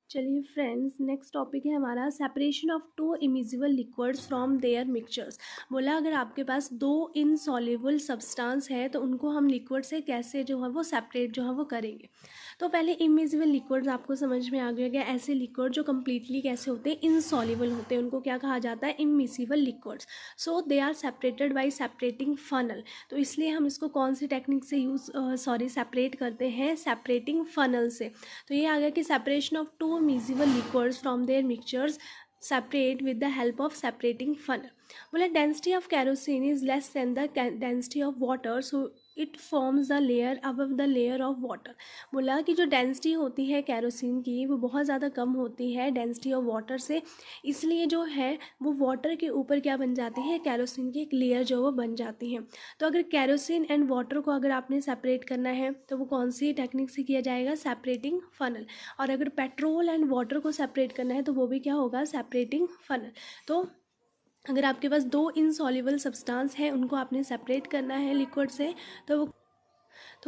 चलिए friends, next topic है हमारा separation of two immiscible liquids from their mixtures. बोला अगर आपके पास दो इनसॉल्युबल सब्सटेंस है तो उनको हम लिक्विड से कैसे जो है वो सेपरेट जो है वो करेंगे। तो पहले इमिजिबल लिक्विड्स आपको समझ में आ गया। ऐसे लिक्विड जो कम्प्लीटली कैसे होते हैं, इनसॉल्युबल होते हैं, उनको क्या कहा जाता है, immiscible liquids. So they are separated by separating funnel. तो इसलिए हम इसको कौन सी टेक्निक से सेपरेट करते हैं, सेपरेटिंग फनल से। तो ये आ गया कि separation of two miscible liquids from their mixtures separate with the help of separating funnel. बोला density of kerosene is less than the density of water, so it forms the layer above the layer of water. बोला कि जो density होती है kerosene की वो बहुत ज़्यादा कम होती है डेंसिटी ऑफ वाटर से, इसलिए जो है वो वाटर के ऊपर क्या बन जाती है, कैरोसिन की एक लेयर जो वो बन जाती है। तो अगर कैरोसिन एंड वाटर को अगर आपने सेपरेट करना है तो वो कौन सी टेक्निक से किया जाएगा, सेपरेटिंग फनल। और अगर पेट्रोल एंड वाटर को सेपरेट करना है तो वो भी क्या होगा, सेपरेटिंग फनल। तो अगर आपके पास दो इनसॉल्युबल सब्सटेंस है, उनको आपने सेपरेट करना है लिक्विड से, तो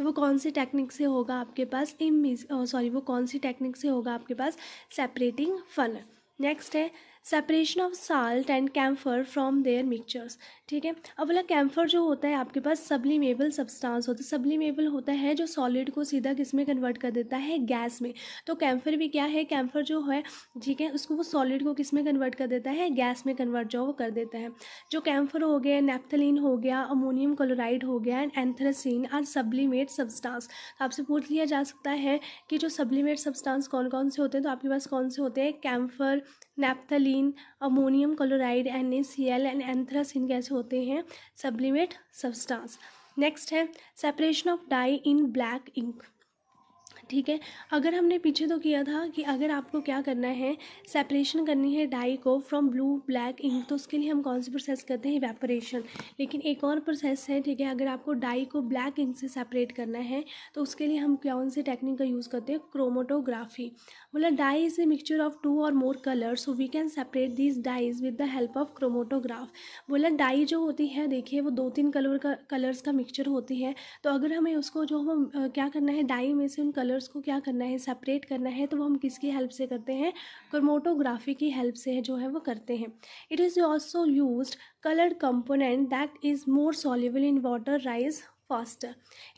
वो कौन सी टेक्निक से होगा आपके पास, वो कौन सी टेक्निक से होगा आपके पास, सेपरेटिंग फनल। नेक्स्ट है separation of salt and camphor from their mixtures. ठीक है, अब बोला कैम्फर जो होता है आपके पास सब्लिमेबल सब्सटेंस होता है। सब्लिमेबल होता है जो सॉलिड को सीधा किस में कन्वर्ट कर देता है, गैस में। तो कैम्फर भी क्या है, कैम्फर जो है, ठीक है, उसको वो सॉलिड को किस में कन्वर्ट कर देता है, गैस में कन्वर्ट जो वो कर देता है। जो कैम्फर हो गया, नैप्थलीन हो गया, अमोनियम क्लोराइड हो गया and anthracene are sublimate substance. तो आपसे पूछ लिया जा सकता है कि जो सब्लिमेट सब्सटेंस कौन कौन से होते हैं, तो आपके पास कौन से होते हैं, camphor, naphthalene, ammonium chloride, NaCl and anthracene कैसे होते हैं, सब्लिमेट सब्सटेंस। नेक्स्ट है separation of dye in black ink. ठीक है, अगर हमने पीछे तो किया था कि अगर आपको क्या करना है, सेपरेशन करनी है डाई को फ्रॉम ब्लू ब्लैक इंक, तो उसके लिए हम कौन सी प्रोसेस करते हैं, इवेपोरेशन। लेकिन एक और प्रोसेस है, ठीक है, अगर आपको डाई को ब्लैक इंक से सेपरेट करना है तो उसके लिए हम कौन सी टेक्निक का यूज़ करते हैं, क्रोमेटोग्राफी। बोला dye is a mixture of two और more colour, so we can separate these dyes with the help of chromatograph. बोला डाई जो होती है, देखिए वो 2-3 कलर्स का मिक्सचर होती है। तो अगर हमें उसको जो हम क्या करना है, डाई में से उन कलर्स को क्या करना है, सेपरेट करना है, तो वो हम किसकी हेल्प से करते हैं, क्रोमेटोग्राफी की हेल्प से जो है वो करते हैं। It is also used coloured component that is more soluble in water rise faster.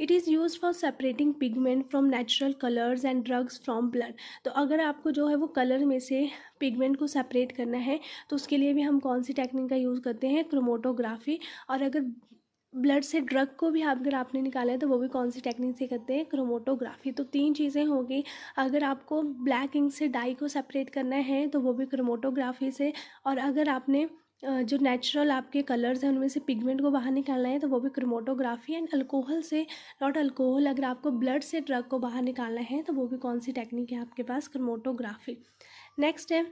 It is used for separating pigment from natural colors and drugs from blood. तो अगर आपको जो है वो कलर में से पिगमेंट को सेपरेट करना है तो उसके लिए भी हम कौन सी टेक्निक का यूज़ करते हैं, क्रोमेटोग्राफी। और अगर ब्लड से ड्रग को भी अगर आपने निकाला है तो वो भी कौन सी टेक्निक से करते हैं, क्रोमेटोग्राफी। तो 3 चीज़ें होगी। अगर आपको ब्लैक इंक से डाई को सेपरेट करना है तो वो भी क्रोमेटोग्राफी से, और अगर आपने जो नेचुरल आपके कलर्स हैं उनमें से पिगमेंट को बाहर निकालना है तो वो भी क्रोमेटोग्राफी। एंड अल्कोहल से, नॉट अल्कोहल, अगर आपको ब्लड से ड्रग को बाहर निकालना है तो वो भी कौन सी टेक्निक है आपके पास, क्रोमेटोग्राफी। नेक्स्ट है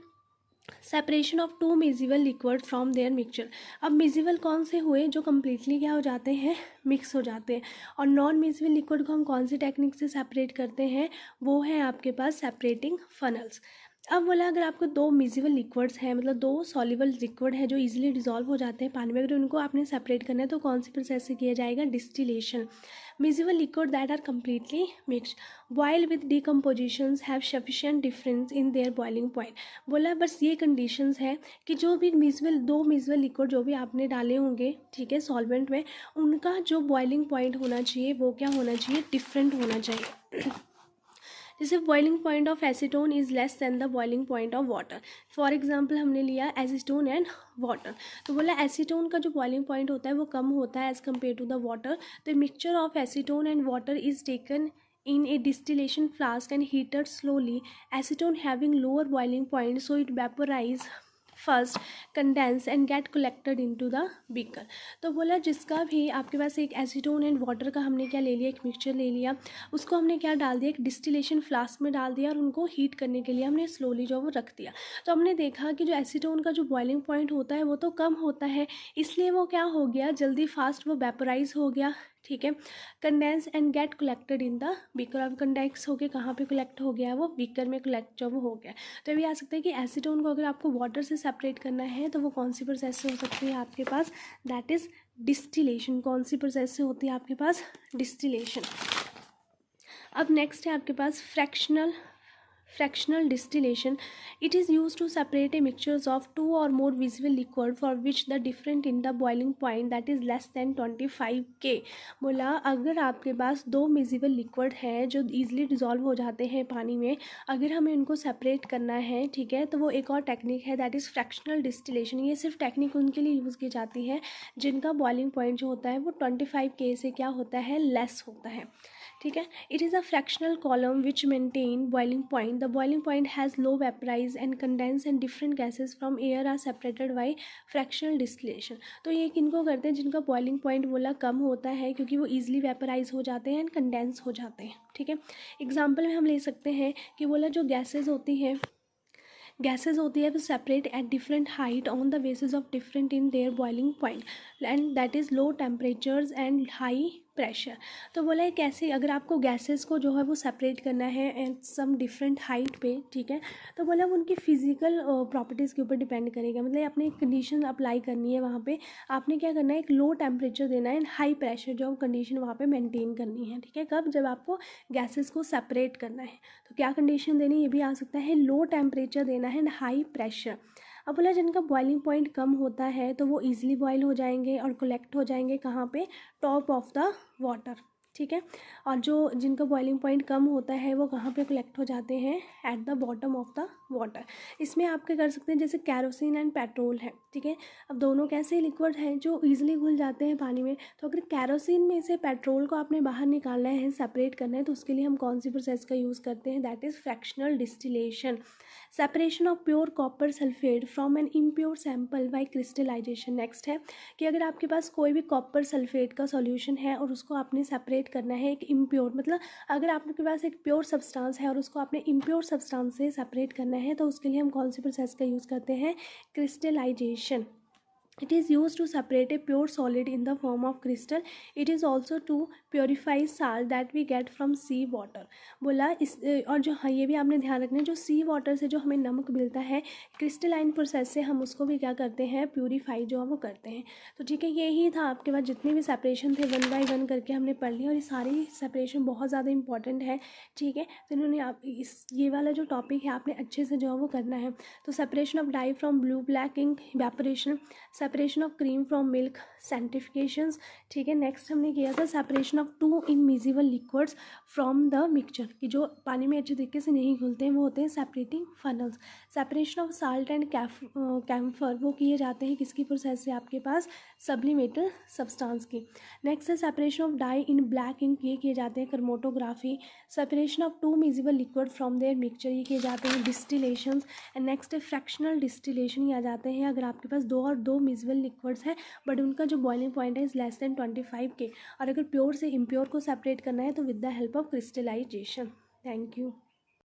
separation of two miscible liquid from their mixture. अब मिजिबल कौन से हुए, जो कम्प्लीटली क्या हो जाते हैं, मिक्स हो जाते हैं। और नॉन मिजिबल लिक्विड को हम कौन सी टेक्निक से सेपरेट करते हैं, वो है आपके पास सेपरेटिंग फनल्स। अब बोला अगर आपको दो मिजिबल लिक्विड्स हैं, मतलब दो सॉल्युबल लिक्विड है जो इजीली डिजॉल्व हो जाते हैं पानी में, अगर उनको आपने सेपरेट करना है तो कौन सी प्रोसेस से किया जाएगा, distillation. Miscible liquid that are completely mixed boil with decompositions have sufficient difference in their boiling point. बोला बस ये कंडीशंस है कि जो भी दो मिजिबल लिक्विड जो भी आपने डाले होंगे, ठीक है, सॉल्वेंट में, उनका जो बॉइलिंग पॉइंट होना चाहिए वो क्या होना चाहिए, डिफरेंट होना चाहिए। जैसे boiling point of acetone is less than the boiling point of water. For example हमने लिया एसीटोन एंड वाटर, तो बोला एसीटोन का जो बॉइलिंग पॉइंट होता है वो कम होता है as compare to the water. The mixture of acetone and water is taken in a distillation flask and heated slowly. Acetone having lower boiling point, so it vaporize first, condense and get collected into the beaker. तो बोला जिसका भी आपके पास एक acetone and water का हमने क्या ले लिया, एक मिक्सचर ले लिया, उसको हमने क्या डाल दिया, एक डिस्टिलेशन फ्लास्क में डाल दिया और उनको हीट करने के लिए हमने स्लोली जो वो रख दिया। तो हमने देखा कि जो एसीटोन का जो बॉइलिंग पॉइंट होता है वो तो कम होता है, इसलिए वो क्या हो गया, जल्दी फास्ट वो वेपोराइज हो गया। ठीक है, condense and get collected in the beaker. अब कंडेंस होकर कहाँ पे कलेक्ट हो गया, वो बीकर में कलेक्ट जो वो हो गया। तो ये भी आ सकता है कि एसीटोन को अगर आपको वाटर से सेपरेट करना है तो वो कौन सी प्रोसेस से हो सकती है आपके पास, दैट इज़ डिस्टिलेशन। कौन सी प्रोसेस से होती है आपके पास, डिस्टिलेशन। अब नेक्स्ट है आपके पास Fractional distillation, it is used to separate a mixtures of two or more visible liquid for which the difference in the boiling point that is less than 25 K। बोला अगर आपके पास दो मिजिबल लिक्विड हैं जो easily dissolve हो जाते हैं पानी में, अगर हमें उनको सेपरेट करना है, ठीक है, तो वो एक और टेक्निक है दैट इज़ फ्रैक्शनल डिस्टिलेशन। ये सिर्फ टेक्निक उनके लिए यूज़ की जाती है जिनका बॉइलिंग पॉइंट जो होता है वो 25 K से क्या होता है, लेस होता है, ठीक है। It is a fractional column which maintain boiling point. The boiling point has low vaporise and condense and different gases from air are separated by fractional distillation. तो ये किनको करते हैं, जिनका बॉइलिंग पॉइंट बोला कम होता है, क्योंकि वो ईजिली वेपराइज हो जाते हैं एंड कंडेंस हो जाते हैं, ठीक है। एग्जाम्पल में हम ले सकते हैं कि बोला जो गैसेज होती है वो separate at different height on the basis of different in their boiling point and that is low temperatures and high pressure. तो बोला है कैसे, अगर आपको गैसेस को जो है वो सेपरेट करना है एट सम डिफरेंट हाइट पे, ठीक है, तो बोला वो उनकी फिजिकल प्रॉपर्टीज़ के ऊपर डिपेंड करेगा। मतलब आपने एक कंडीशन अप्लाई करनी है वहाँ पे, आपने क्या करना है, एक लो टेम्परेचर देना है एंड हाई प्रेशर जो कंडीशन वहाँ पे मेंटेन करनी है, ठीक है। कब, जब आपको गैसेस को सेपरेट करना है, तो क्या कंडीशन देनी, ये भी आ सकता है, लो टेम्परेचर देना है एंड हाई प्रेशर। अब बोला जिनका बॉइलिंग पॉइंट कम होता है तो वो ईजिली बॉयल हो जाएंगे और कलेक्ट हो जाएंगे कहाँ पे, टॉप ऑफ द वाटर, ठीक है। और जो जिनका बॉइलिंग पॉइंट कम होता है वो कहाँ पे कलेक्ट हो जाते हैं, at the bottom of the water. इसमें आप क्या कर सकते हैं, जैसे कैरोसिन एंड पेट्रोल है, ठीक है। अब दोनों कैसे लिक्विड हैं जो ईजिली घुल जाते हैं पानी में, तो अगर कैरोसिन में से पेट्रोल को आपने बाहर निकालना है, सेपरेट करना है, तो उसके लिए हम कौन सी प्रोसेस का यूज़ करते हैं, that is fractional distillation. Separation of pure copper sulphate from an impure sample by crystallisation. Next है कि अगर आपके पास कोई भी कॉपर सल्फेट का सॉल्यूशन है और उसको आपने सेपरेट करना है एक इम्प्योर, मतलब अगर आपके पास एक प्योर सब्सटेंस है और उसको आपने इम्प्योर सब्सटेंस से सेपरेट करना है, तो उसके लिए हम कौन सी प्रोसेस का यूज़ करते हैं, crystallisation. It is used to separate a pure solid in the form of crystal. It is also to purify salt that we get from sea water। बोला इस और जो, हाँ ये भी आपने ध्यान रखना है, जो सी वाटर से जो हमें नमक मिलता है, क्रिस्टलाइन प्रोसेस से हम उसको भी क्या करते हैं, प्यूरीफाई जो है वो करते हैं। तो ठीक है, यही था आपके पास जितने भी सेपरेशन थे, वन बाय वन करके हमने पढ़ लिया, और ये सारी सेपरेशन बहुत ज़्यादा इंपॉर्टेंट है, ठीक है। तो इन्होंने आप ये वाला जो टॉपिक है आपने अच्छे से जो है वो करना है। तो separation of dye from blue black ink, evaporation, separation of cream from milk, centrifugations, ठीक है। नेक्स्ट हमने किया था separation of two immiscible liquids from the mixture, कि जो पानी में अच्छे तरीके से नहीं घुलते हैं वो होते हैं separating funnels. Separation of salt and camphor, वो किए जाते हैं किसकी प्रोसेस से, आपके पास सब्लिमेटल सब्सटेंस की। नेक्स्ट है separation of dye in black ink, ये किए जाते हैं chromatography. Separation of two miscible liquid from their mixture, ये किए जाते हैं डिस्टिलेशंस। एंड नेक्स्ट है फ्रैक्शनल डिस्टिलेशन, ये आ जाते हैं अगर आपके पास दो मिजिबल लिक्विड्स हैं बट उनका जो बॉइलिंग पॉइंट है इज़ लेस देन 25 K, और अगर प्योर से इम्प्योर को सेपरेट करना है तो with the help of crystallisation. Thank you.